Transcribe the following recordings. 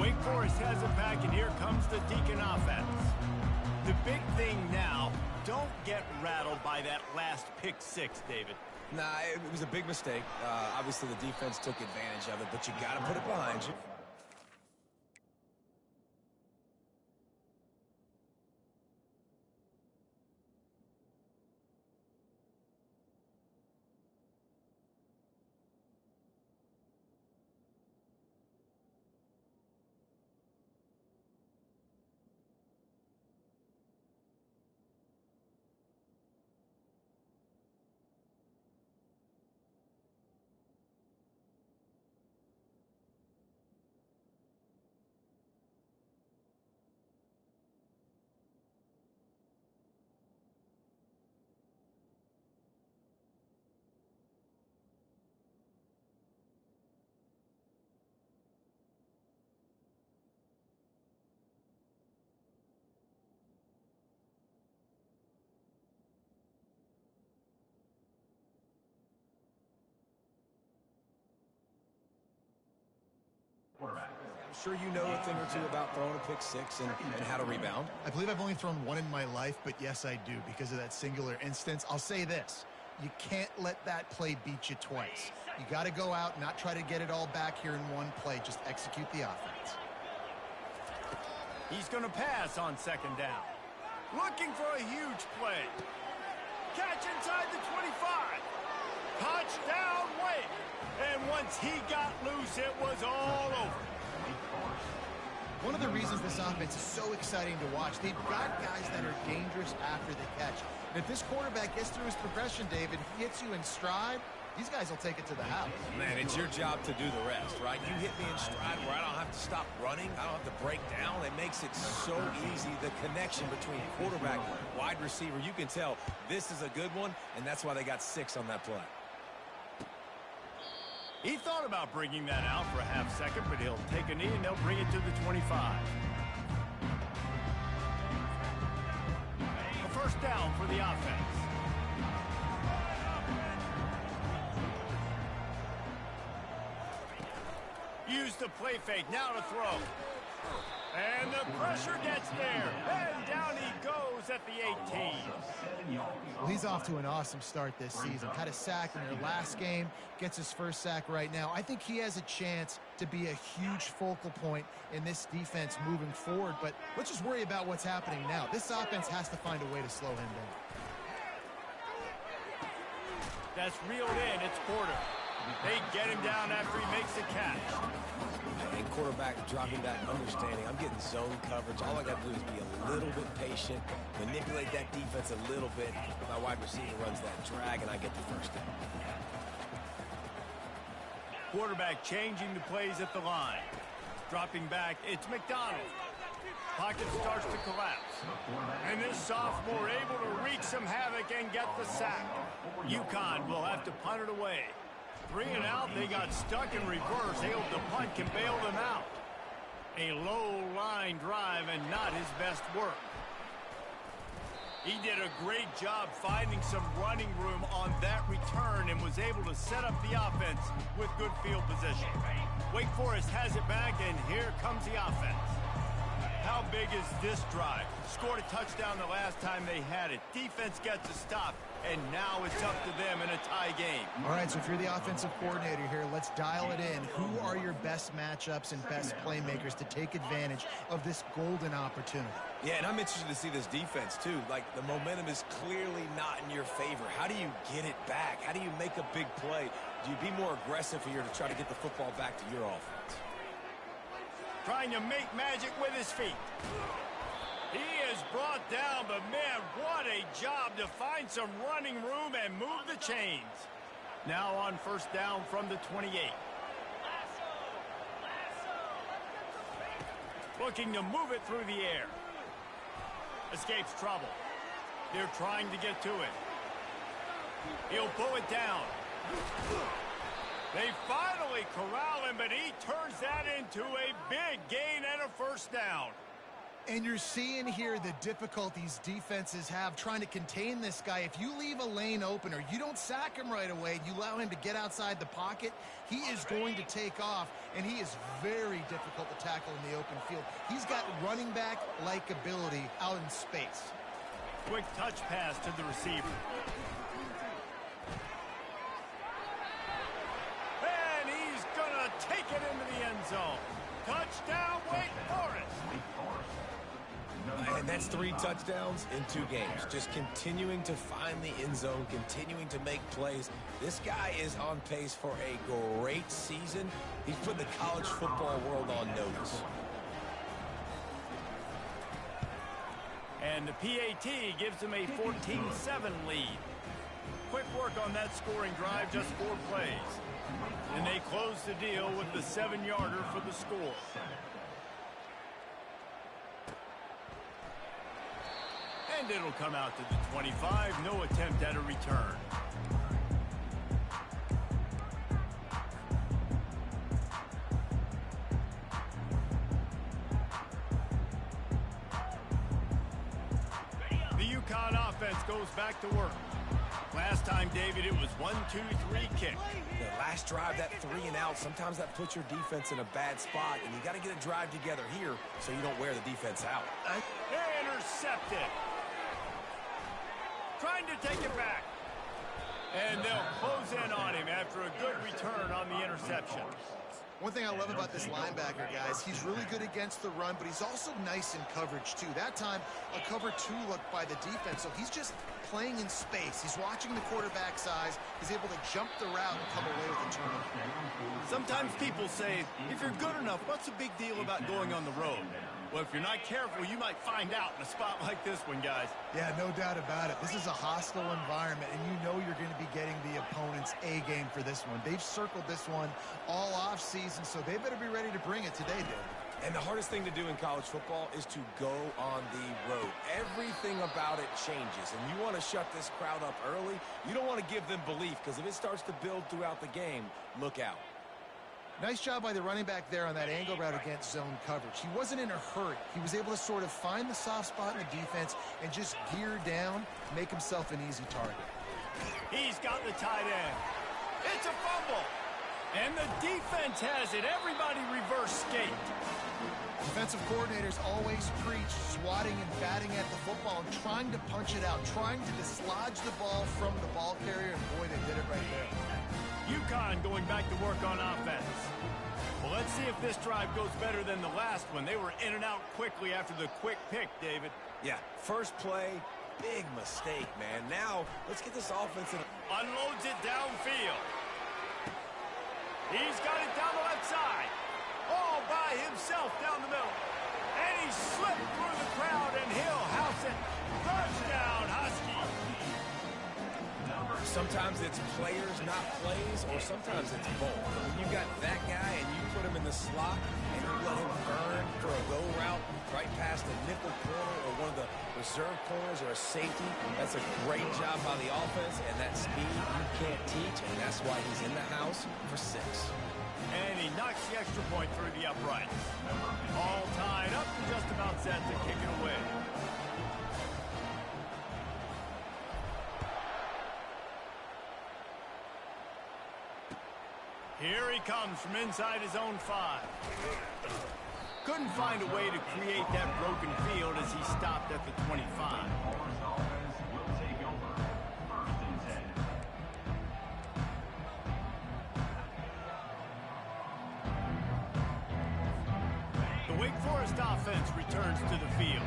Wake Forest has it back, and here comes the Deacon offense. The big thing now, don't get rattled by that last pick six, David. Nah, it was a big mistake. Obviously, the defense took advantage of it, but you got to put it behind you. I'm sure you know a thing or two about throwing a pick six and how to rebound. I believe I've only thrown one in my life, but yes, I do because of that singular instance. I'll say this. You can't let that play beat you twice. You got to go out, not try to get it all back here in one play. Just execute the offense. He's going to pass on second down. Looking for a huge play. Catch inside the 25. Touchdown, Wake. And once he got loose, it was all over. One of the reasons this offense is so exciting to watch, they've got guys that are dangerous after the catch. And if this quarterback gets through his progression, David, he hits you in stride, these guys will take it to the house. Man, it's your job to do the rest, right? You hit me in stride where I don't have to stop running. I don't have to break down. It makes it so easy. The connection between quarterback and wide receiver, you can tell this is a good one, and that's why they got 6 on that play. He thought about bringing that out for a half second, but he'll take a knee and they'll bring it to the 25. A first down for the offense. Use the play fake, now to throw. And the pressure gets there. And down he goes at the 18. Well, he's off to an awesome start this season. Had a sack in their last game, gets his first sack right now. I think he has a chance to be a huge focal point in this defense moving forward, but let's just worry about what's happening now. This offense has to find a way to slow him down. That's reeled in, it's Porter. They get him down after he makes the catch. And quarterback dropping back, understanding I'm getting zone coverage. All I got to do is be a little bit patient, manipulate that defense a little bit. My wide receiver runs that drag, and I get the first down. Quarterback changing the plays at the line. Dropping back, it's McDonald. Pocket starts to collapse. And this sophomore able to wreak some havoc and get the sack. UConn will have to punt it away. 3 and out, they got stuck in reverse. Able to punt can bail them out. A low line drive and not his best work. He did a great job finding some running room on that return and was able to set up the offense with good field position. Wake Forest has it back, and here comes the offense. How big is this drive? Scored a touchdown the last time they had it. Defense gets a stop, and now it's up to them in a tie game. All right, so if you're the offensive coordinator here, let's dial it in. Who are your best matchups and best playmakers to take advantage of this golden opportunity? Yeah, and I'm interested to see this defense, too. Like, the momentum is clearly not in your favor. How do you get it back? How do you make a big play? Do you be more aggressive here to try to get the football back to your offense? Trying to make magic with his feet. He is brought down, but man, what a job to find some running room and move the chains. Now on first down from the 28. Looking to move it through the air. Escapes trouble. They're trying to get to it. He'll pull it down. They finally corral him, but he turns that into a big gain and a first down. And you're seeing here the difficulties defenses have trying to contain this guy. If you leave a lane open or you don't sack him right away, you allow him to get outside the pocket, he is going to take off, and he is very difficult to tackle in the open field. He's got running back-like ability out in space. Quick touch pass to the receiver. And he's going to take it into the end zone. Touchdown, Wake Forest. And that's 3 touchdowns in 2 games. Just continuing to find the end zone, continuing to make plays. This guy is on pace for a great season. He's put the college football world on notice. And the PAT gives him a 14-7 lead. Quick work on that scoring drive, just 4 plays. And they close the deal with the 7-yarder for the score. And it'll come out to the 25. No attempt at a return. The UConn offense goes back to work. Last time, David, it was 1-2-3 kick. The last drive, that 3 and out, sometimes that puts your defense in a bad spot, and you got to get a drive together here so you don't wear the defense out. Intercepted. Trying to take it back. And they'll close in on him after a good return on the interception. One thing I love about this linebacker, guys, he's really good against the run, but he's also nice in coverage, too. That time, a cover 2 look by the defense, so he's just playing in space. He's watching the quarterback's eyes. He's able to jump the route and come away with a turnover. Sometimes people say, if you're good enough, what's the big deal about going on the road? Well, if you're not careful, you might find out in a spot like this one, guys. Yeah, no doubt about it. This is a hostile environment, and you know you're going to be getting the opponent's A-game for this one. They've circled this one all off-season, so they better be ready to bring it today, Dave. And the hardest thing to do in college football is to go on the road. Everything about it changes, and you want to shut this crowd up early. You don't want to give them belief, because if it starts to build throughout the game, look out. Nice job by the running back there on that angle route against zone coverage. He wasn't in a hurry. He was able to sort of find the soft spot in the defense and just gear down, make himself an easy target. He's got the tight end. It's a fumble. And the defense has it. Everybody reverse skate. Defensive coordinators always preach swatting and batting at the football and trying to punch it out, trying to dislodge the ball from the ball carrier, and boy, they did it right there. UConn going back to work on offense. Well, let's see if this drive goes better than the last one. They were in and out quickly after the quick pick, David. Yeah, first play, big mistake, man. Now, let's get this offense in. Unloads it downfield. He's got it down the left side. All by himself down the middle. And he slipped through the crowd, and he'll house it. Touchdown, Husky. Sometimes it's players, not plays, or sometimes it's both. When you got that guy and you put him in the slot and you let him burn for a go route right past the nickel corner or one of the reserve corners or a safety, that's a great job by the offense, and that speed you can't teach, and that's why he's in the house for 6. And he knocks the extra point through the uprights. All tied up and just about set to kick it away. Here he comes from inside his own 5. Couldn't find a way to create that broken field as he stopped at the 25. The Wake Forest offense returns to the field.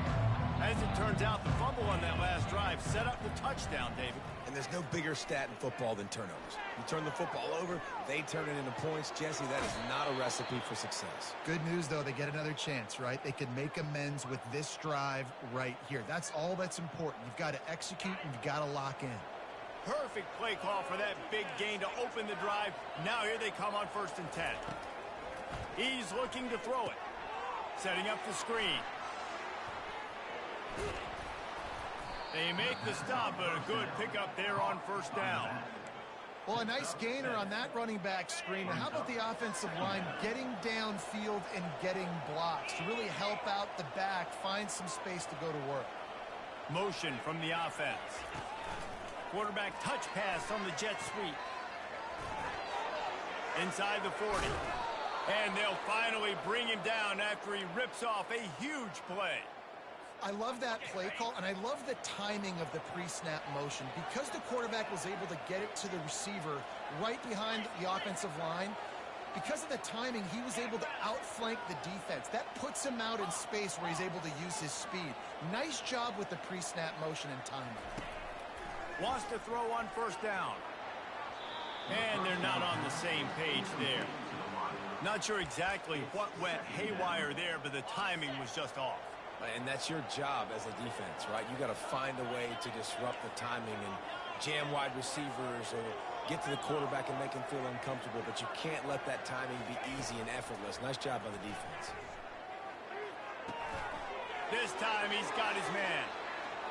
As it turns out, the fumble on that last drive set up the touchdown, David. And there's no bigger stat in football than turnovers. You turn the football over, they turn it into points. Jesse, that is not a recipe for success. Good news, though, they get another chance, right? They can make amends with this drive right here. That's all that's important. You've got to execute and you've got to lock in. Perfect play call for that big gain to open the drive. Now here they come on 1st and 10. He's looking to throw it. Setting up the screen. They make the stop, but a good pickup there on 1st down. Well, a nice gainer on that running back screen. How about the offensive line getting downfield and getting blocks to really help out the back, find some space to go to work? Motion from the offense. Quarterback touch pass on the jet sweep. Inside the 40. And they'll finally bring him down after he rips off a huge play. I love that play call, and I love the timing of the pre-snap motion. Because the quarterback was able to get it to the receiver right behind the offensive line, because of the timing, he was able to outflank the defense. That puts him out in space where he's able to use his speed. Nice job with the pre-snap motion and timing. Wants to throw on first down. And they're not on the same page there. Not sure exactly what went haywire there, but the timing was just off. And that's your job as a defense, right? You got to find a way to disrupt the timing and jam wide receivers or get to the quarterback and make him feel uncomfortable, but you can't let that timing be easy and effortless. Nice job by the defense. This time he's got his man.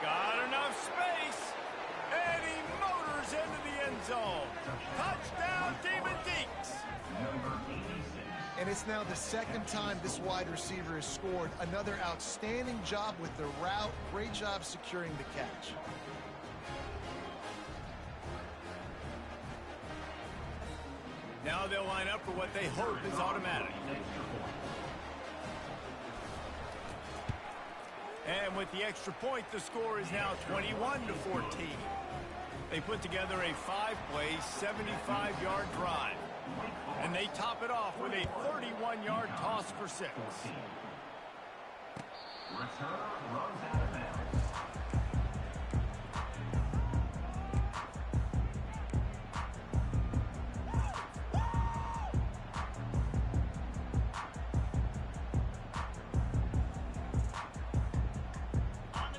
Got enough space. And he motors into the end zone. Touchdown, David Deeks. And it's now the second time this wide receiver has scored. Another outstanding job with the route. Great job securing the catch. Now they'll line up for what they hope is automatic. And with the extra point, the score is now 21-14. They put together a 5-play, 75-yard drive. And they top it off with a 31-yard toss for 6.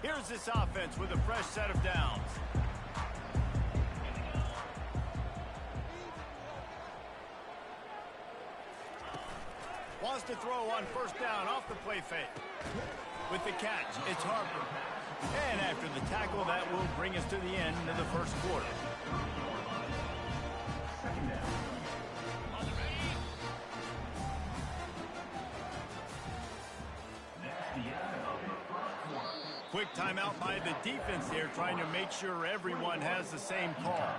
Here's this offense with a fresh set of downs. Wants to throw on first down off the play fake. With the catch, it's Harper. And after the tackle, that will bring us to the end of the first quarter. Quick timeout by the defense there, trying to make sure everyone has the same call.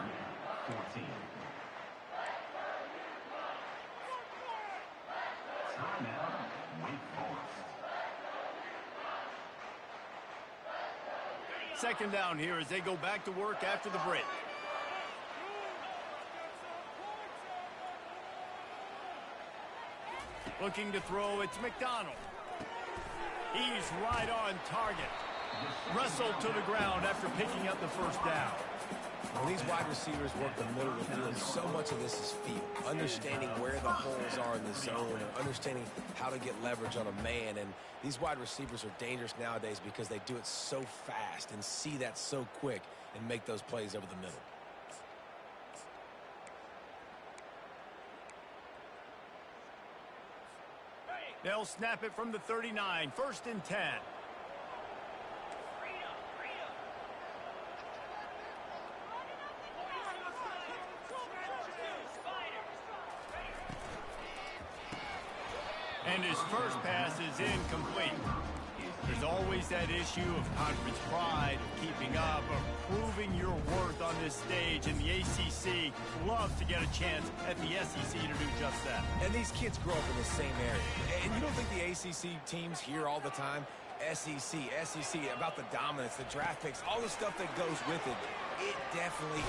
Second down here as they go back to work after the break. Looking to throw, it's McDonald. He's right on target. Wrestled to the ground after picking up the first down. When these wide receivers work the middle of the field, so much of this is feel. Understanding where the holes are in the zone, or understanding how to get leverage on a man. And these wide receivers are dangerous nowadays because they do it so fast and see that so quick and make those plays over the middle. They'll snap it from the 39, 1st and 10. And his first pass is incomplete. There's always that issue of conference pride, of keeping up, of proving your worth on this stage, and the ACC loves to get a chance at the SEC to do just that. And these kids grow up in the same area. And you don't think the ACC teams hear all the time, SEC, about the dominance, the draft picks, all the stuff that goes with it. It definitely...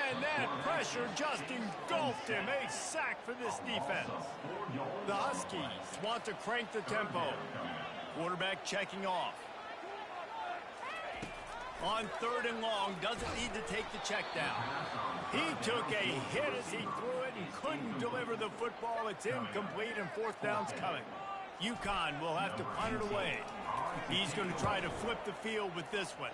And that pressure just engulfed him. A sack for this defense. The Huskies want to crank the tempo. Quarterback checking off. On 3rd and long, doesn't need to take the check down. He took a hit as he threw it and couldn't deliver the football. It's incomplete and 4th down's coming. UConn will have to punt it away. He's going to try to flip the field with this one.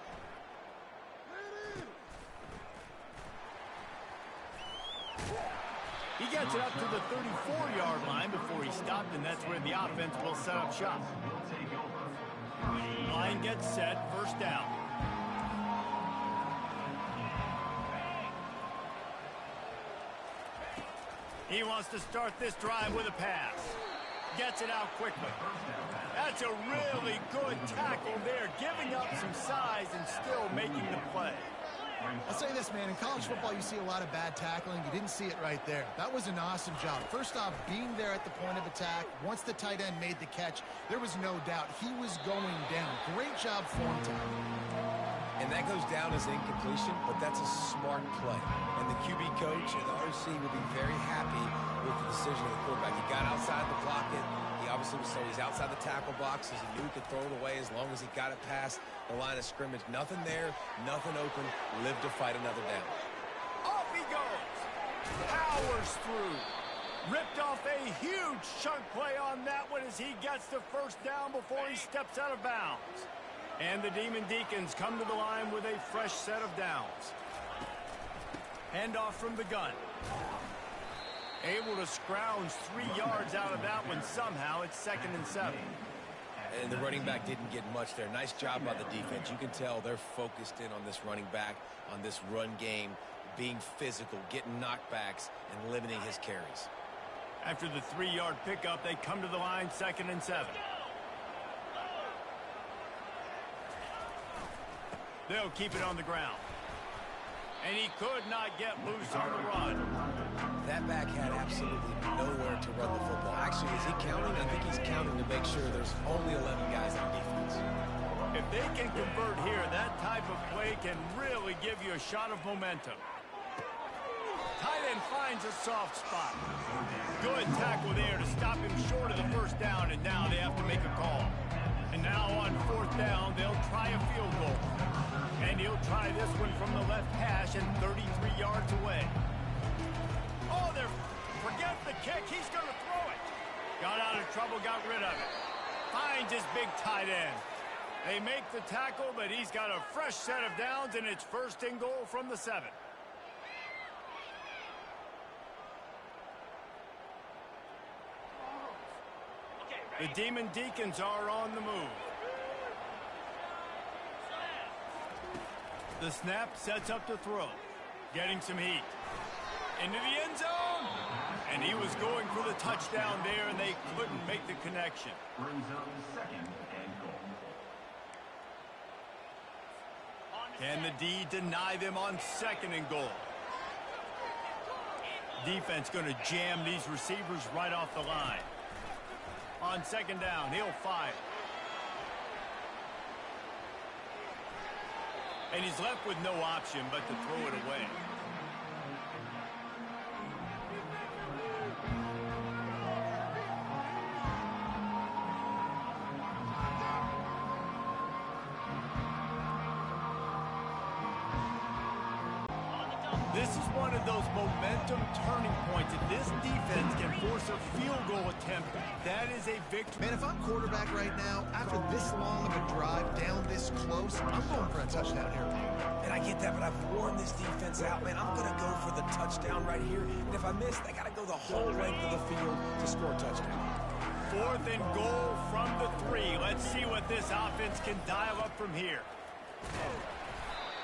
He gets it up to the 34-yard line before he stopped, and that's where the offense will set up shop. Line gets set, 1st down. He wants to start this drive with a pass. Gets it out quickly. That's a really good tackle there, giving up some size and still making the play. I'll say this, man. In college football, you see a lot of bad tackling. You didn't see it right there. That was an awesome job. First off, being there at the point of attack. Once the tight end made the catch, there was no doubt he was going down. Great job form tackle. And that goes down as incompletion, but that's a smart play. And the QB coach and the OC will be very happy with the decision of the quarterback. He got outside the pocket. He obviously was told he's outside the tackle box, as he knew he could throw it away as long as he got it past the line of scrimmage. Nothing there, nothing open. Live to fight another down. Off he goes. Powers through. Ripped off a huge chunk play on that one as he gets the first down before he steps out of bounds. And the Demon Deacons come to the line with a fresh set of downs. Handoff from the gun. Able to scrounge 3 yards out of that one somehow. It's 2nd and 7. And the running back didn't get much there. Nice job by the defense. You can tell they're focused in on this running back, on this run game, being physical, getting knockbacks, and limiting his carries. After the 3-yard pickup, they come to the line 2nd and 7. They'll keep it on the ground. And he could not get loose on the run. That back had absolutely nowhere to run the football. Actually, is he counting? I think he's counting to make sure there's only 11 guys on defense. If they can convert here, that type of play can really give you a shot of momentum. Tight end finds a soft spot. Good tackle there to stop him short of the first down, and now they have to make a call. And now on 4th down, they'll try a field goal. And he'll try this one from the left hash and 33 yards away. Oh, forget the kick. He's going to throw it. Got out of trouble, got rid of it. Finds his big tight end. They make the tackle, but he's got a fresh set of downs, and it's 1st and goal from the 7. The Demon Deacons are on the move. The snap sets up to throw. Getting some heat. Into the end zone. And he was going for the touchdown there, and they couldn't make the connection. Can the D deny them on 2nd and goal? Defense going to jam these receivers right off the line. On 2nd down, he'll fire. And he's left with no option but to throw it away. This is one of those momentum turning points. If this defense can force a field goal attempt, that is a victory. Man, if I'm quarterback right now, after this long of a drive down this close, I'm going for a touchdown here. And I get that, but I've worn this defense out, man. I'm going to go for the touchdown right here. And if I miss, I got to go the whole length of the field to score a touchdown. 4th and goal from the 3. Let's see what this offense can dial up from here.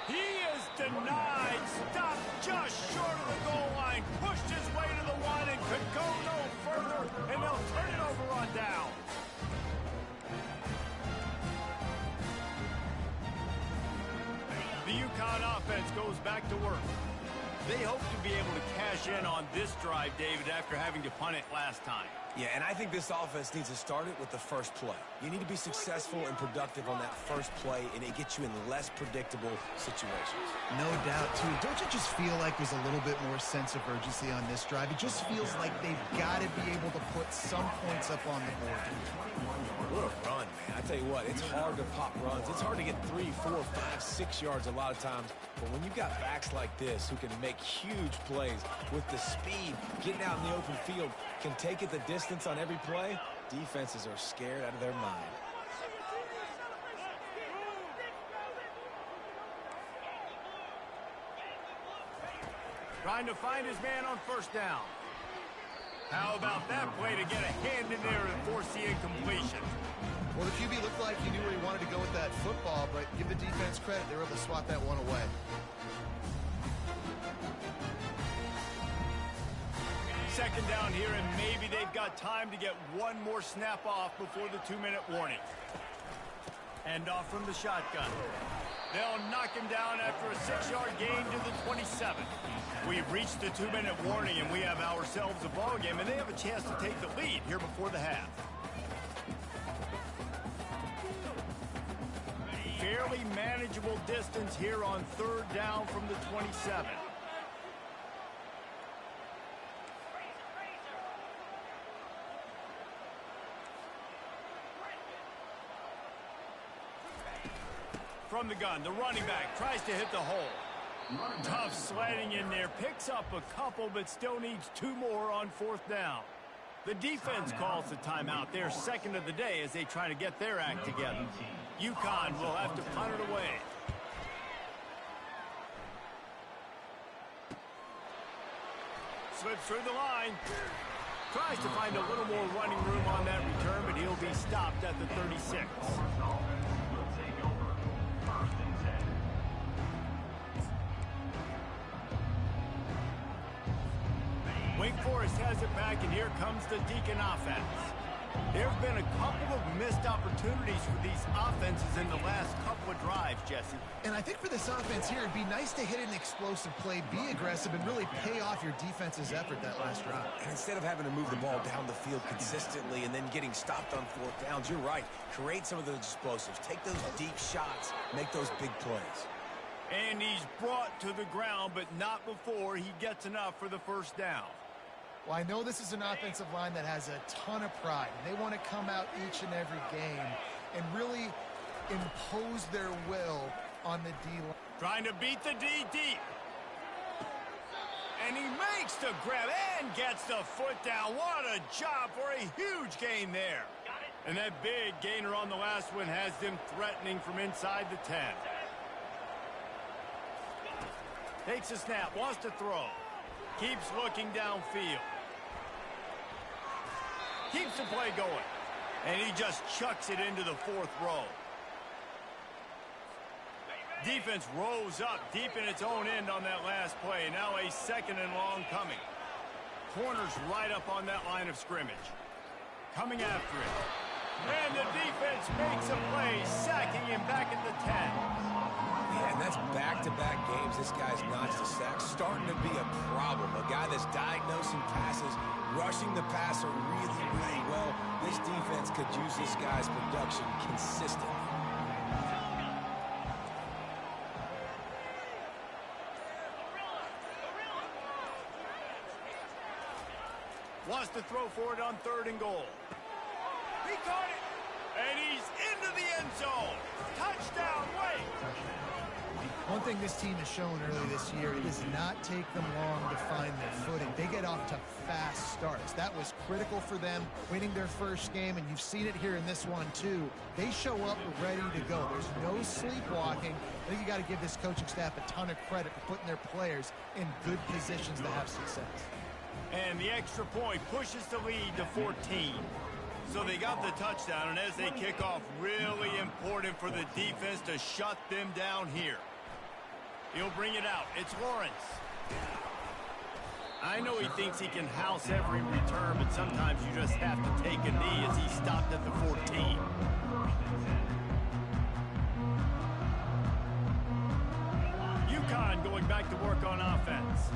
He is denied, stopped just short of the goal line, pushed his way to the 1 and could go no further, and they'll turn it over on down. The UConn offense goes back to work. They hope to be able to cash in on this drive, David, after having to punt it last time. Yeah, and I think this offense needs to start it with the first play. You need to be successful and productive on that first play, and it gets you in less predictable situations. No doubt, too. Don't you just feel like there's a little bit more sense of urgency on this drive? It just feels like they've got to be able to put some points up on the board. What a run, man. I tell you what, it's hard to pop runs. It's hard to get 3, 4, 5, 6 yards a lot of times. But when you've got backs like this who can make huge plays with the speed, getting out in the open field, can take it the distance on every play, defenses are scared out of their mind. Trying to find his man on 1st down. How about that play to get a hand in there and force the incompletion? Well, the QB looked like he knew where he wanted to go with that football, but give the defense credit. They were able to swat that one away. Second down here, and maybe they've got time to get one more snap off before the 2-minute warning. End off from the shotgun. They'll knock him down after a 6-yard gain to the 27. We've reached the 2-minute warning, and we have ourselves a ball game, and they have a chance to take the lead here before the half. Fairly manageable distance here on third down from the 27. From the gun, the running back tries to hit the hole. Tough sledding in there, picks up a couple, but still needs 2 more on fourth down. The defense calls the timeout, their second of the day, as they try to get their act together. UConn will have to punt it away. Slips through the line. Tries to find a little more running room on that return, but he'll be stopped at the 36. Wake Forest has it back, and here comes the Deacon offense. There have been a couple of missed opportunities for these offenses in the last couple of drives, Jesse. And I think for this offense here, it'd be nice to hit an explosive play, be aggressive, and really pay off your defense's effort that last drive. And instead of having to move the ball down the field consistently and then getting stopped on fourth downs, you're right. Create some of those explosives. Take those deep shots. Make those big plays. And he's brought to the ground, but not before he gets enough for the first down. Well, I know this is an offensive line that has a ton of pride. They want to come out each and every game and really impose their will on the D-line. Trying to beat the D deep. And he makes the grab and gets the foot down. What a job for a huge gain there. And that big gainer on the last one has them threatening from inside the 10. Takes a snap, wants to throw. Keeps looking downfield. Keeps the play going. And he just chucks it into the fourth row. Defense rose up deep in its own end on that last play. Now a second and long coming. Corners right up on that line of scrimmage. Coming after it. And the defense makes a play, sacking him back at the 10. Yeah, and that's back-to-back games. This guy's notched a sack. Starting to be a problem. A guy that's diagnosing passes, rushing the passer really, really well. This defense could use this guy's production consistently. Wants to throw for it on 3rd and goal. He caught it, and he's into the end zone. Touchdown, Wake. One thing this team has shown early this year, it does not take them long to find their footing. They get off to fast starts. That was critical for them winning their first game, and you've seen it here in this one too. They show up ready to go. There's no sleepwalking. I think you got to give this coaching staff a ton of credit for putting their players in good positions to have success. And the extra point pushes the lead to 14. So they got the touchdown, and as they kick off, really important for the defense to shut them down here. He'll bring it out. It's Lawrence. I know he thinks he can house every return, but sometimes you just have to take a knee as he stopped at the 14. UConn going back to work on offense.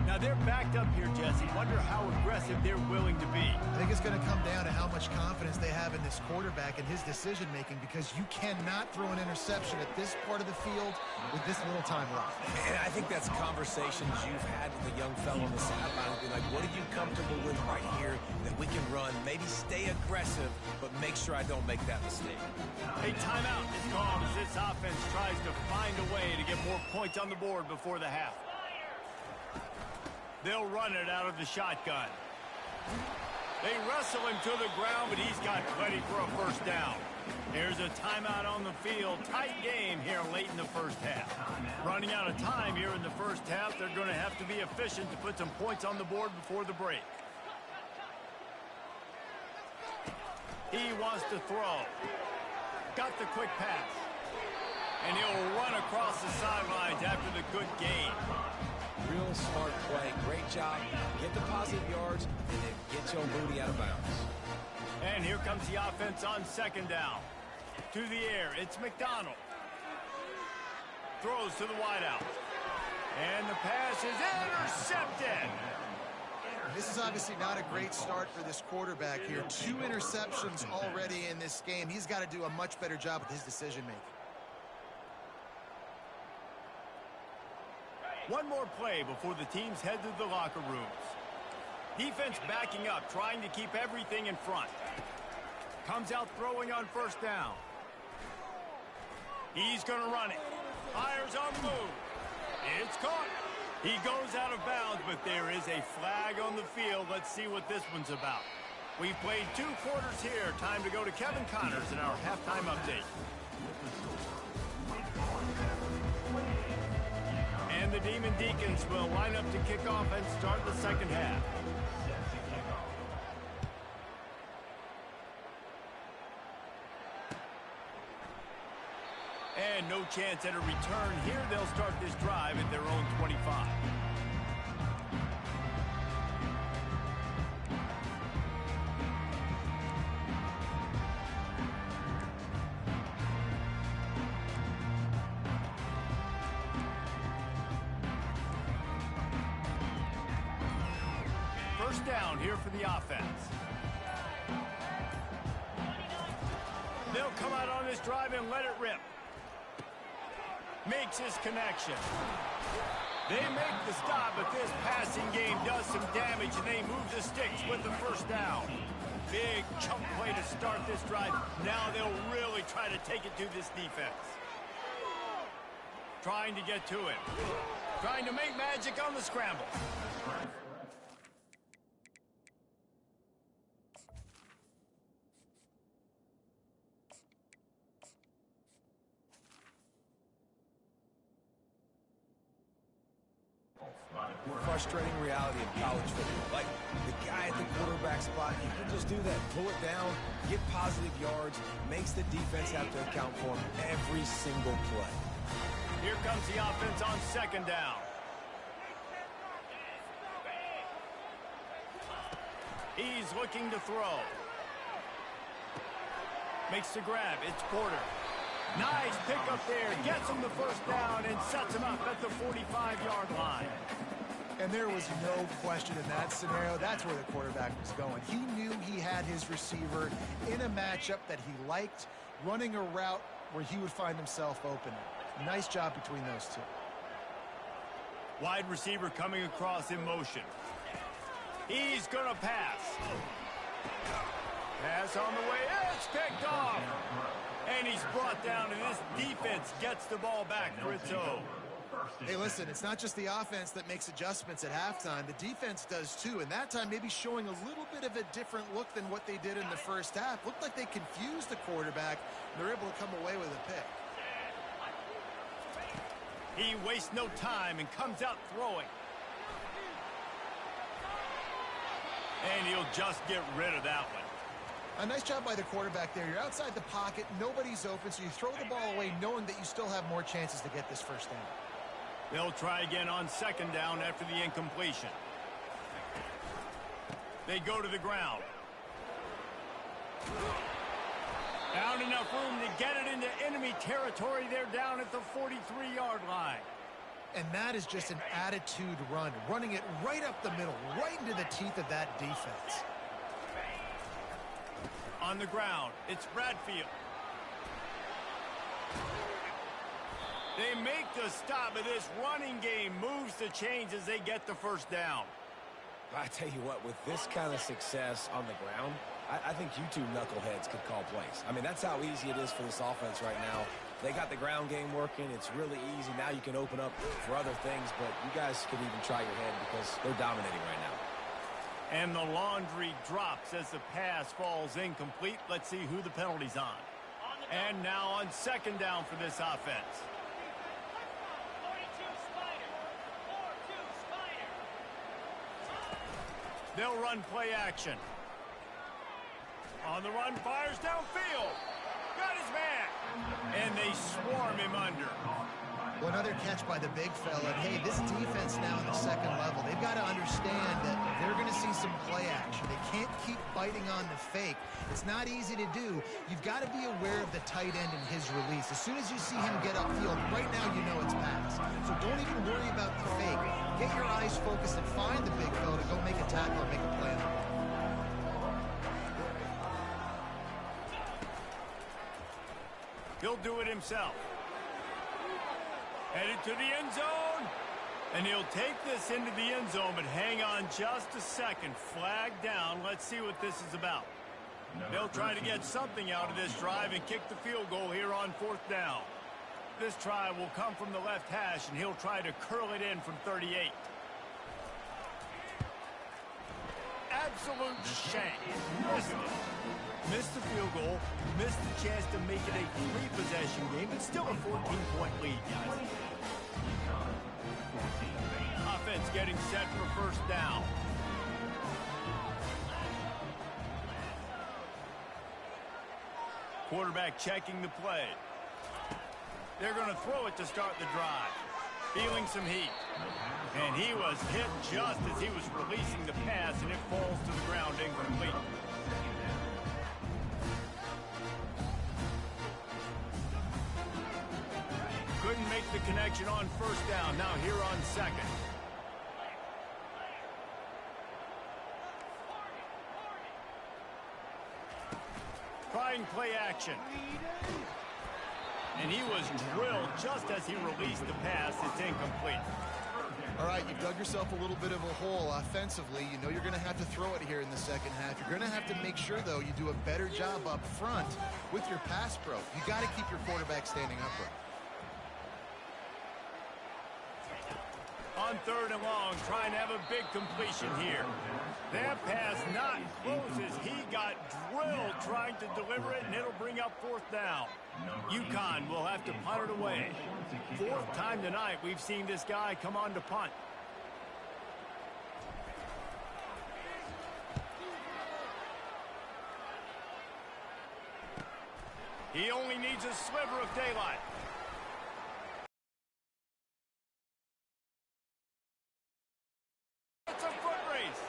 Now they're backed up here, Jesse. Wonder how aggressive they're willing to be. I think it's going to come down to how much confidence they have in this quarterback and his decision-making, because you cannot throw an interception at this part of the field with this little time left. And I think that's conversations you've had with a young fellow on the sideline. Be like, what are you comfortable with right here that we can run? Maybe stay aggressive, but make sure I don't make that mistake. A timeout is called as this offense tries to find a way to get more points on the board before the half. They'll run it out of the shotgun. They wrestle him to the ground, but he's got plenty for a first down. There's a timeout on the field. Tight game here late in the first half. Running out of time here in the first half. They're going to have to be efficient to put some points on the board before the break. He wants to throw. Got the quick pass. And he'll run across the sidelines after the good gain. Real smart play. Great job. Get the positive yards and then get your booty out of bounds. And here comes the offense on second down. To the air, it's McDonald. Throws to the wideout. And the pass is intercepted. This is obviously not a great start for this quarterback here. 2 interceptions already in this game. He's got to do a much better job with his decision-making. One more play before the teams head to the locker rooms. Defense backing up, trying to keep everything in front. Comes out throwing on first down. He's going to run it. Fires on the move. It's caught. He goes out of bounds, but there is a flag on the field. Let's see what this one's about. We've played 2 quarters here. Time to go to Kevin Connors in our halftime update. And the Demon Deacons will line up to kick off and start the second half. And no chance at a return here. They'll start this drive at their own 25. First down here for the offense. They'll come out on this drive and let it rip. Makes his connection. They make the stop, but this passing game does some damage, and they move the sticks with the first down. Big chunk play to start this drive. Now they'll really try to take it to this defense. Trying to get to it. Trying to make magic on the scramble. Frustrating reality of college football. Like, the guy at the quarterback spot, he can just do that. Pull it down, get positive yards, makes the defense have to account for him every single play. Here comes the offense on second down. He's looking to throw. Makes the grab. It's Porter. Nice pickup there. Gets him the first down and sets him up at the 45-yard line. And there was no question in that scenario. That's where the quarterback was going. He knew he had his receiver in a matchup that he liked, running a route where he would find himself open. Nice job between those two. Wide receiver coming across in motion. He's going to pass. Pass on the way. It's picked off. And he's brought down, and this defense gets the ball back for its own. Hey, listen, it's not just the offense that makes adjustments at halftime. The defense does too, and that time maybe showing a little bit of a different look than what they did in the first half. Looked like they confused the quarterback. They're able to come away with a pick. He wastes no time and comes out throwing. And he'll just get rid of that one. A nice job by the quarterback there. You're outside the pocket, nobody's open, so you throw the ball away knowing that you still have more chances to get this first down. They'll try again on second down after the incompletion. They go to the ground. Found enough room to get it into enemy territory. They're down at the 43-yard line. And that is just an attitude run, running it right up the middle, right into the teeth of that defense. On the ground, it's Bradfield. They make the stop, but this running game moves the chains as they get the first down. I tell you what, with this kind of success on the ground, I think you two knuckleheads could call plays. I mean, that's how easy it is for this offense right now. They got the ground game working. It's really easy. Now you can open up for other things, but you guys could even try your head because they're dominating right now. And the laundry drops as the pass falls incomplete. Let's see who the penalty's on. And now on second down for this offense. They'll run play action. On the run, fires downfield. Got his man. And they swarm him under. Well, another catch by the big fella. And, hey, this defense now in the second level, they've got to understand that they're going to see some play action. They can't keep biting on the fake. It's not easy to do. You've got to be aware of the tight end and his release. As soon as you see him get upfield, right now you know it's pass. So don't even worry about the fake. Get your eyes focused and find the big fella to go make a tackle or make a play on the ball. He'll do it himself. Headed to the end zone. And he'll take this into the end zone, but hang on just a second. Flag down. Let's see what this is about. They'll try to get something out of this drive and kick the field goal here on 4th down. This try will come from the left hash, and he'll try to curl it in from 38. Absolute shank. Missed it. Missed the field goal, missed the chance to make it a 3-possession game. It's still a 14-point lead, guys. Offense getting set for 1st down. Quarterback checking the play. They're going to throw it to start the drive. Feeling some heat. And he was hit just as he was releasing the pass, and it falls to the ground incomplete. Couldn't make the connection on 1st down. Now here on 2nd. Trying play action. And he was drilled just as he released the pass. It's incomplete. All right, you've dug yourself a little bit of a hole offensively. You know you're going to have to throw it here in the second half. You're going to have to make sure, though, you do a better job up front with your pass pro. You got to keep your quarterback standing upright. On 3rd and long, trying to have a big completion here. That pass not close as he got drilled trying to deliver it, and it'll bring up 4th down. UConn will have to punt it away. 4th time tonight we've seen this guy come on to punt. He only needs a sliver of daylight. It's a foot race.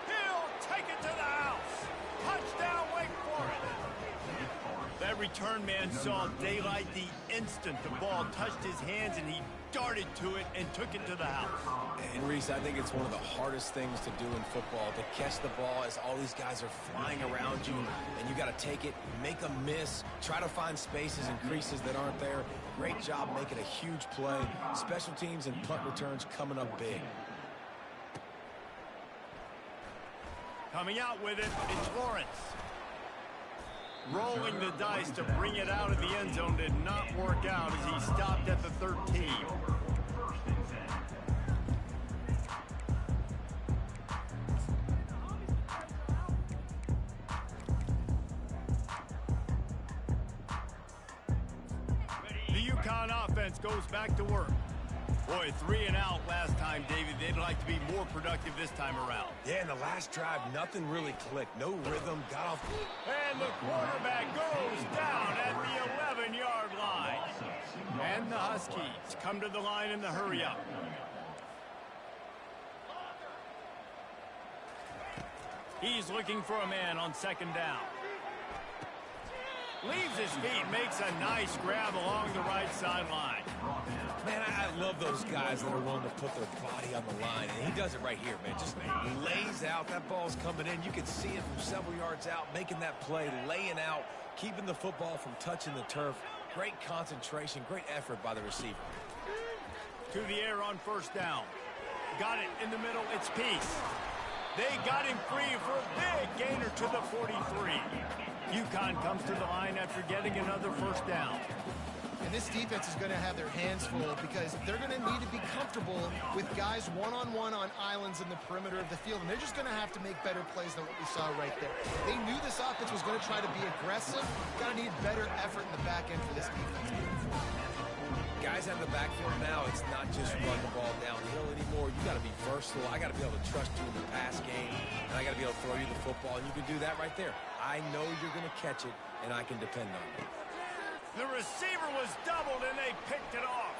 He'll take it to the house. Touchdown, Wake Forest. That return man saw daylight the instant the ball touched his hands, and he darted to it and took it to the house. And Reese, I think it's one of the hardest things to do in football, to catch the ball as all these guys are flying around you, and you got to take it, make a miss, try to find spaces and creases that aren't there. Great job making a huge play. Special teams and punt returns coming up big. Coming out with it, it's Lawrence. Rolling the dice to bring it out of the end zone did not work out as he stopped at the 13. The UConn offense goes back to work. Boy, 3 and out last time, David. They'd like to be more productive this time around. Yeah, in the last drive, nothing really clicked. No rhythm, got off. And the quarterback goes down at the 11-yard line. And the Huskies come to the line in the hurry-up. He's looking for a man on 2nd down. Leaves his feet, makes a nice grab along the right sideline. Man, I love those guys that are willing to put their body on the line, and he does it right here, man. Just lays out. That ball's coming in. You can see it from several yards out, making that play, laying out, keeping the football from touching the turf. Great concentration, great effort by the receiver. To the air on 1st down. Got it in the middle. It's Peace. They got him free for a big gainer to the 43. UConn comes to the line after getting another 1st down. And this defense is going to have their hands full because they're going to need to be comfortable with guys one-on-one on islands in the perimeter of the field. And they're just going to have to make better plays than what we saw right there. They knew this offense was going to try to be aggressive. Got to need better effort in the back end for this defense. Guys out of the backfield now, it's not just run the ball downhill anymore. You got to be versatile. I got to be able to trust you in the pass game, and I got to be able to throw you the football, and you can do that right there. I know you're going to catch it, and I can depend on it. The receiver was doubled, and they picked it off.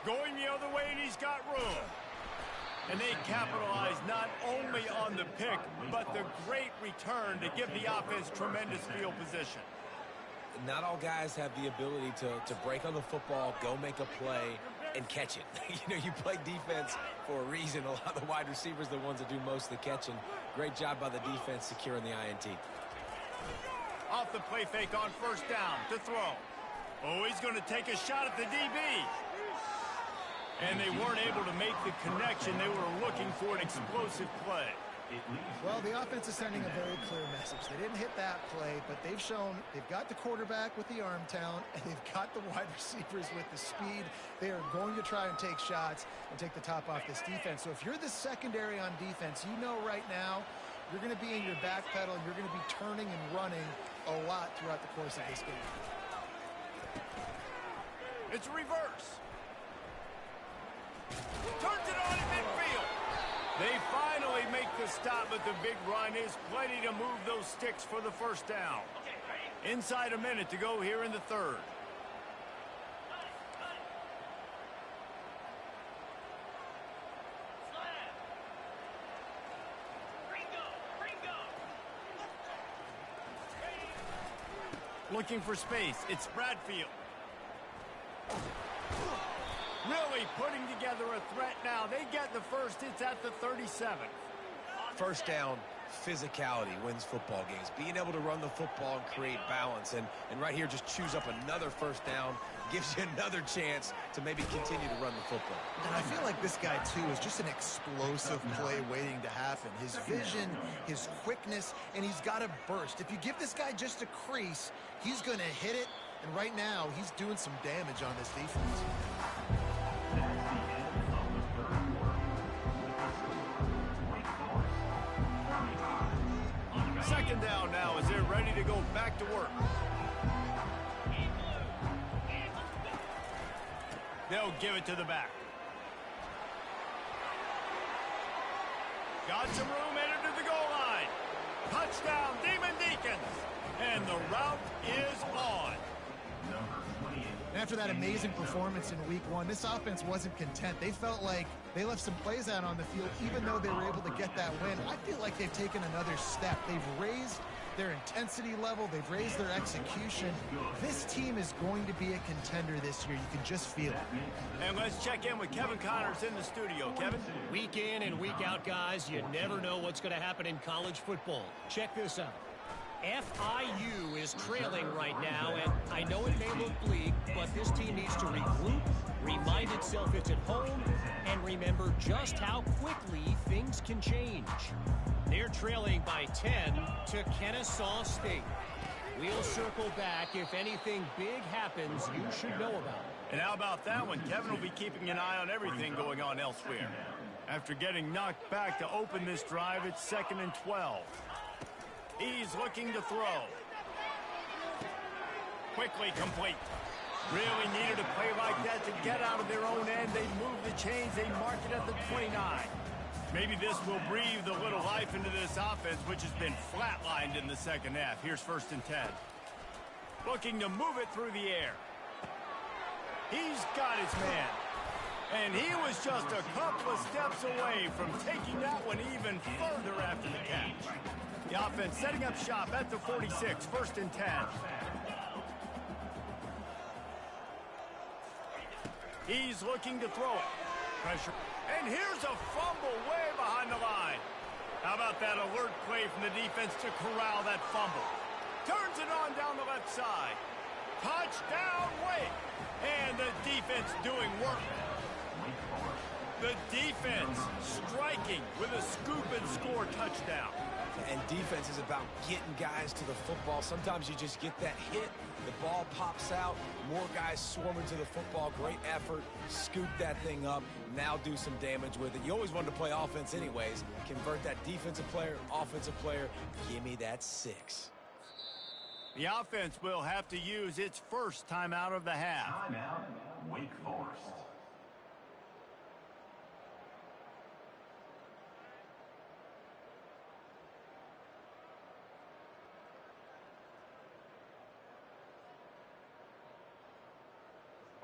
Going the other way, and he's got room. And they capitalize not only on the pick, but the great return to give the offense tremendous field position. Not all guys have the ability to break on the football, go make a play, and catch it. You play defense for a reason. A lot of the wide receivers are the ones that do most of the catching. Great job by the defense securing the INT. Off the play fake on first down to throw. Oh, he's going to take a shot at the DB. And they weren't able to make the connection. They were looking for an explosive play. Well, the offense is sending a very clear message. They didn't hit that play, but they've shown they've got the quarterback with the arm talent, and they've got the wide receivers with the speed. They are going to try and take shots and take the top off this defense. So if you're the secondary on defense, you know right now you're going to be in your back pedal, and you're going to be turning and running a lot throughout the course of this game. It's a reverse. Turns it on in midfield. They finally make the stop, but the big run is plenty to move those sticks for the first down. Inside a minute to go here in the third. Looking for space. It's Bradfield. Really putting together a threat now. They get the first. It's at the 37. First down, physicality wins football games. Being able to run the football and create balance. And right here, just choose up another first down. Gives you another chance to maybe continue to run the football. And I feel like this guy, too, is just an explosive play waiting to happen. His vision, his quickness, and he's got a burst. If you give this guy just a crease, he's going to hit it. And right now, he's doing some damage on this defense. Second down now as they're ready to go back to work. They'll give it to the back. Got some room, headed to the goal line. Touchdown, Demon Deacons. And the route is on. After that amazing performance in week one, this offense wasn't content. They felt like they left some plays out on the field, even though they were able to get that win. I feel like they've taken another step. They've raised their intensity level. They've raised their execution. This team is going to be a contender this year. You can just feel it. And let's check in with Kevin Connors in the studio. Kevin? Week in and week out, guys, you never know what's going to happen in college football. Check this out. FIU is trailing right now, and I know it may look bleak, but this team needs to regroup, remind itself it's at home, and remember just how quickly things can change. They're trailing by 10 to Kennesaw State. We'll circle back. If anything big happens, you should know about it. And how about that one? Kevin will be keeping an eye on everything going on elsewhere. After getting knocked back to open this drive, it's 2nd and 12. He's looking to throw. Quickly complete. Really needed a play like that to get out of their own end. They move the chains. They mark it at the 29. Maybe this will breathe a little life into this offense, which has been flatlined in the second half. Here's 1st and 10. Looking to move it through the air. He's got his man. And he was just a couple of steps away from taking that one even further after the catch. The offense setting up shop at the 46, 1st and 10. He's looking to throw it. Pressure. And here's a fumble way behind the line. How about that alert play from the defense to corral that fumble? Turns it on down the left side. Touchdown, Wake. And the defense doing work. The defense striking with a scoop and score touchdown. And defense is about getting guys to the football. Sometimes you just get that hit, the ball pops out, more guys swarming to the football. Great effort, scoop that thing up, now do some damage with it. You always wanted to play offense anyways. Convert that defensive player, offensive player. Give me that 6. The offense will have to use its first timeout of the half. Timeout, Wake Forest.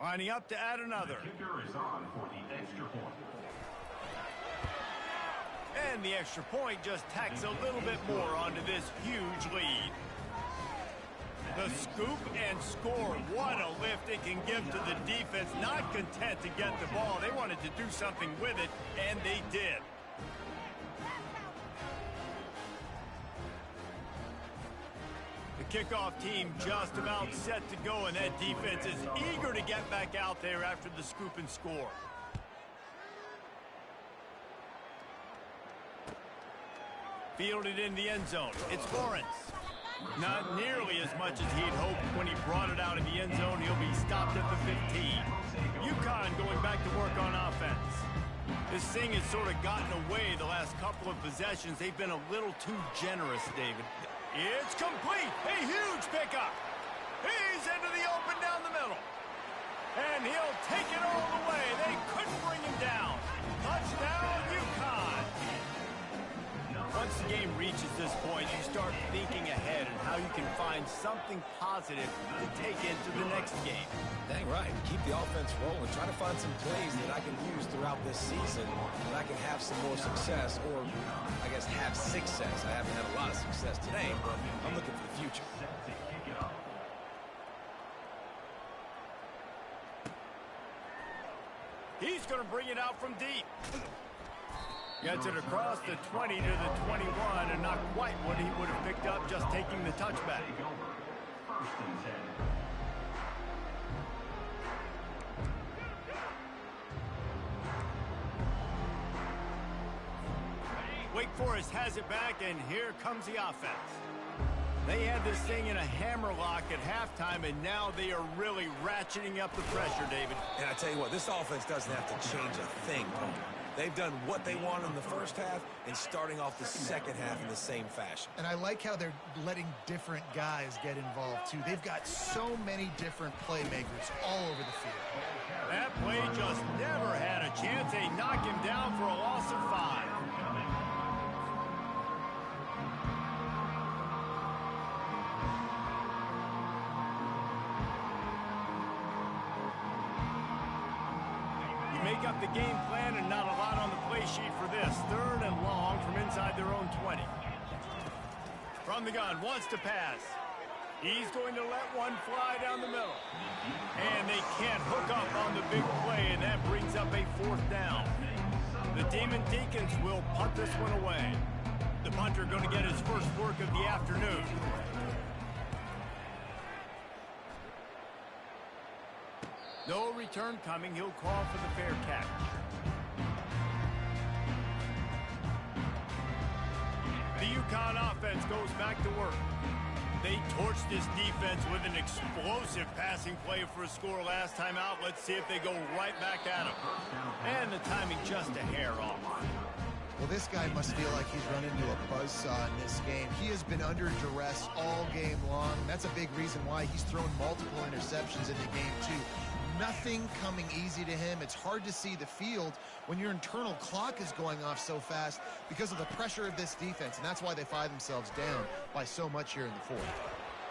Lining up to add another. The kicker is on for the extra point. And the extra point just tacks a little bit more onto this huge lead. The scoop and score. What a lift it can give to the defense. Not content to get the ball. They wanted to do something with it, and they did. The kickoff team just about set to go, and that defense is eager to get back out there after the scoop and score. Fielded in the end zone. It's Lawrence. Not nearly as much as he'd hoped when he brought it out of the end zone. He'll be stopped at the 15. UConn going back to work on offense. This thing has sort of gotten away the last couple of possessions. They've been a little too generous, David. It's complete. A huge pickup. He's into the open down the middle. And he'll take it all the way. They couldn't bring him down. Touchdown, UConn. Once the game reaches this point, you start thinking ahead and how you can find something positive to take into the next game. Dang right. Keep the offense rolling. Try to find some plays that I can use throughout this season that I can have some more success, or I guess have success. I haven't had a lot of success today, but I'm looking for the future. He's going to bring it out from deep. Gets it across the 20 to the 21, and not quite what he would have picked up just taking the touchback. First and 10. Wake Forest has it back, and here comes the offense. They had this thing in a hammerlock at halftime, and now they are really ratcheting up the pressure, David. And I tell you what, this offense doesn't have to change a thing, Tony. They've done what they want in the first half and starting off the second half in the same fashion. And I like how they're letting different guys get involved, too. They've got so many different playmakers all over the field. That play just never had a chance. They knock him down for a loss of 5. Make up the game plan, and not a lot on the play sheet for this. 3rd and long from inside their own 20. From the gun, wants to pass. He's going to let one fly down the middle. And they can't hook up on the big play, and that brings up a 4th down. The Demon Deacons will punt this one away. The punter going to get his first work of the afternoon. No return coming. He'll call for the fair catch. The UConn offense goes back to work. They torched this defense with an explosive passing play for a score last time out. Let's see if they go right back at him. And the timing just a hair off. Well, this guy must feel like he's run into a buzzsaw in this game. He has been under duress all game long. That's a big reason why he's thrown multiple interceptions in the game, too. Nothing coming easy to him. It's hard to see the field when your internal clock is going off so fast because of the pressure of this defense, and that's why they find themselves down by so much here in the 4th.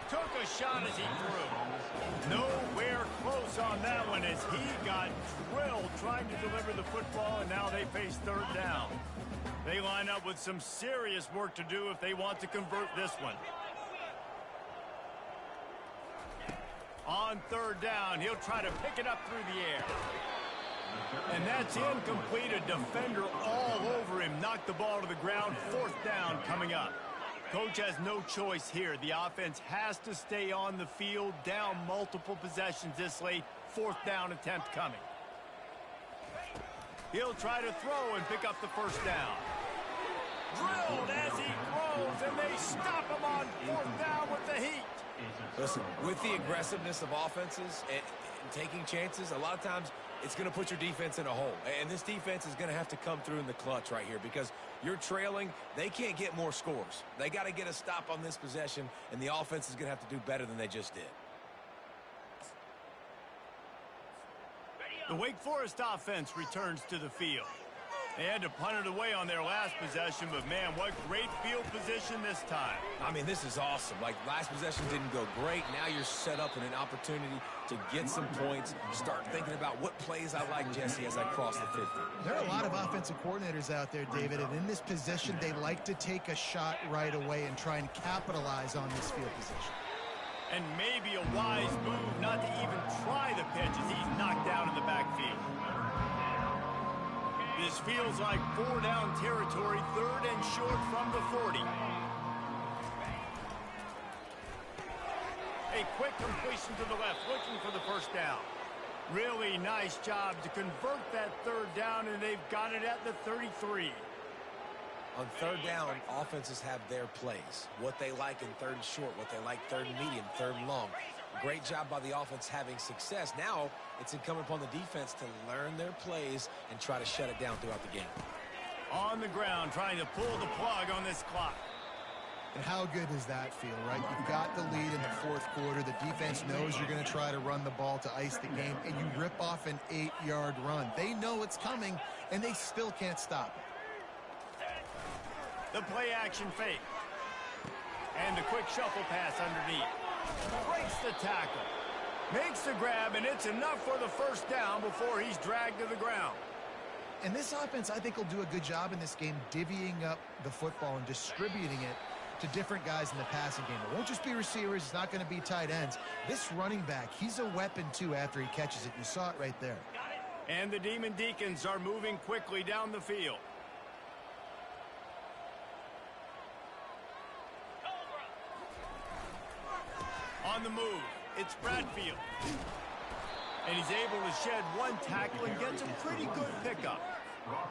Took a shot as he threw. Nowhere close on that one as he got drilled trying to deliver the football, and now they face 3rd down. They line up with some serious work to do if they want to convert this one. On 3rd down, he'll try to pick it up through the air. And that's incomplete. A defender all over him. Knocked the ball to the ground. 4th down coming up. Coach has no choice here. The offense has to stay on the field, down multiple possessions this late. 4th down attempt coming. He'll try to throw and pick up the 1st down. Drilled as he throws, and they stop him on 4th down with the heat. Listen, with the aggressiveness of offenses and taking chances, a lot of times it's going to put your defense in a hole. And this defense is going to have to come through in the clutch right here because you're trailing. They can't get more scores. They got to get a stop on this possession, and the offense is going to have to do better than they just did. The Wake Forest offense returns to the field. They had to punt it away on their last possession, but man, what great field position this time. I mean, this is awesome. Like, last possession didn't go great. Now you're set up in an opportunity to get some points. Start thinking about what plays I like, Jesse, as I cross the 50. There are a lot of offensive coordinators out there, David, and in this position, they like to take a shot right away and try and capitalize on this field position. And maybe a wise move not to even try the pitch as he's knocked down in the backfield. This feels like 4-down territory, 3rd and short from the 40. A quick completion to the left, looking for the first down. Really nice job to convert that 3rd down, and they've got it at the 33. On 3rd down, offenses have their plays. What they like in 3rd and short, what they like 3rd and medium, 3rd and long. Great job by the offense having success. Now it's incumbent upon the defense to learn their plays and try to shut it down throughout the game. On the ground, trying to pull the plug on this clock. And how good does that feel, right? You've got the lead in the 4th quarter. The defense knows you're going to try to run the ball to ice the game, and you rip off an 8-yard run. They know it's coming, and they still can't stop it. The play-action fake. And the quick shuffle pass underneath. Breaks the tackle. Makes the grab, and it's enough for the first down before he's dragged to the ground. And this offense, I think, will do a good job in this game divvying up the football and distributing it to different guys in the passing game. It won't just be receivers. It's not going to be tight ends. This running back, he's a weapon, too, after he catches it. You saw it right there. And the Demon Deacons are moving quickly down the field. On the move, it's Bradfield. And he's able to shed one tackle and gets a pretty good pickup.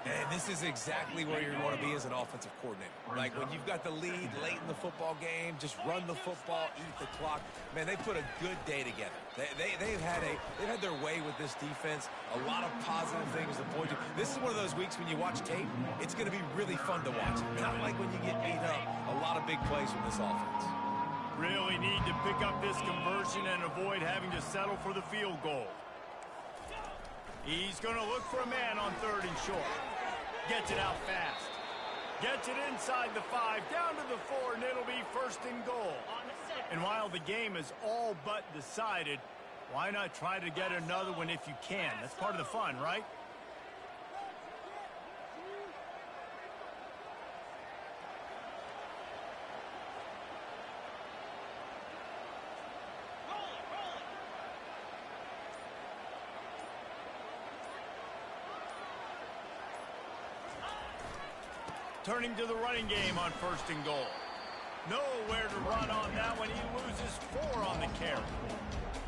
And this is exactly where you want to be as an offensive coordinator. Like, when you've got the lead late in the football game, just run the football, eat the clock. Man, they put a good day together. They've had their way with this defense. A lot of positive things to point to. This is one of those weeks when you watch tape, it's going to be really fun to watch. Not like when you get beat up. A lot of big plays from this offense. Really need to pick up this conversion and avoid having to settle for the field goal. He's going to look for a man on 3rd and short. Gets it out fast. Gets it inside the 5, down to the 4, and it'll be 1st and goal. And while the game is all but decided, why not try to get another one if you can? That's part of the fun, right? Turning to the running game on 1st and goal. Nowhere to run on that one. He loses 4 on the carry.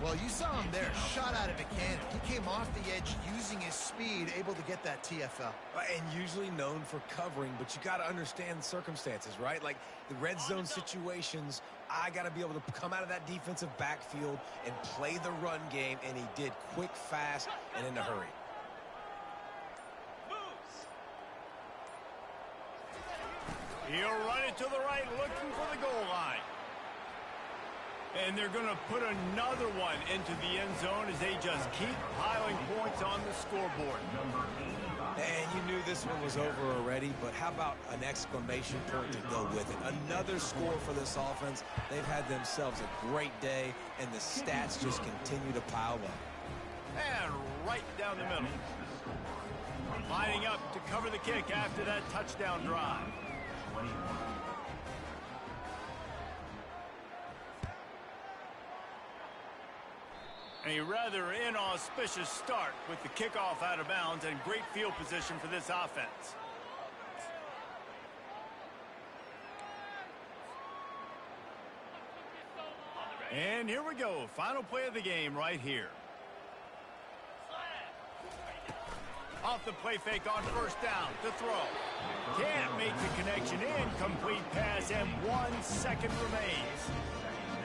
Well, you saw him there, shot out of a cannon. He came off the edge using his speed, able to get that TFL. And usually known for covering, but you got to understand the circumstances, right? Like the red zone situations, I got to be able to come out of that defensive backfield and play the run game, and he did quick, fast, and in a hurry. He'll run it to the right, looking for the goal line. And they're going to put another one into the end zone as they just keep piling points on the scoreboard. And you knew this one was over already, but how about an exclamation point to go with it? Another score for this offense. They've had themselves a great day, and the stats just continue to pile up. And right down the middle. Lining up to cover the kick after that touchdown drive. A rather inauspicious start with the kickoff out of bounds and great field position for this offense. And here we go. Final play of the game right here. Off the play fake on 1st down to throw. Can't make the connection. Incomplete pass, and 1 second remains.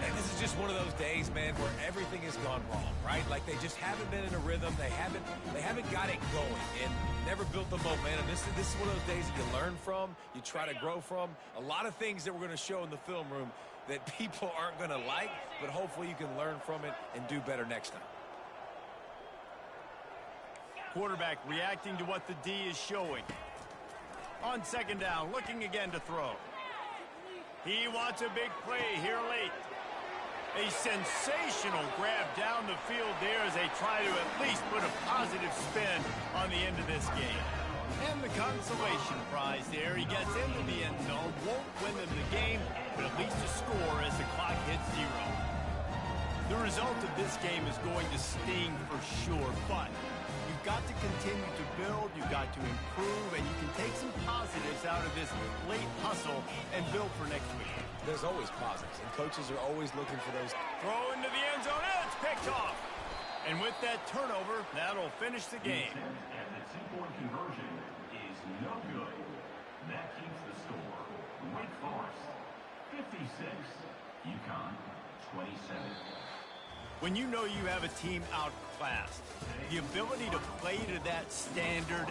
And this is just one of those days, man, where everything has gone wrong, right? Like they just haven't been in a rhythm. They haven't got it going and never built the momentum. This is one of those days that you learn from, you try to grow from. A lot of things that we're going to show in the film room that people aren't going to like, but hopefully you can learn from it and do better next time. Quarterback reacting to what the D is showing. On second down, looking again to throw. He wants a big play here late. A sensational grab down the field there as they try to at least put a positive spin on the end of this game. And the consolation prize there. He gets into the end zone, won't win them the game, but at least a score as the clock hits 0. The result of this game is going to sting for sure, but you've got to continue to build, you've got to improve, and you can take some positives out of this late hustle and build for next week. There's always positives, and coaches are always looking for those. Throw into the end zone, and it's picked off. And with that turnover, that'll finish the game. And the two-point conversion is no good. That keeps the score. Wake Forest, 56. UConn, 27. When you know you have a team outclassed, the ability to play to that standard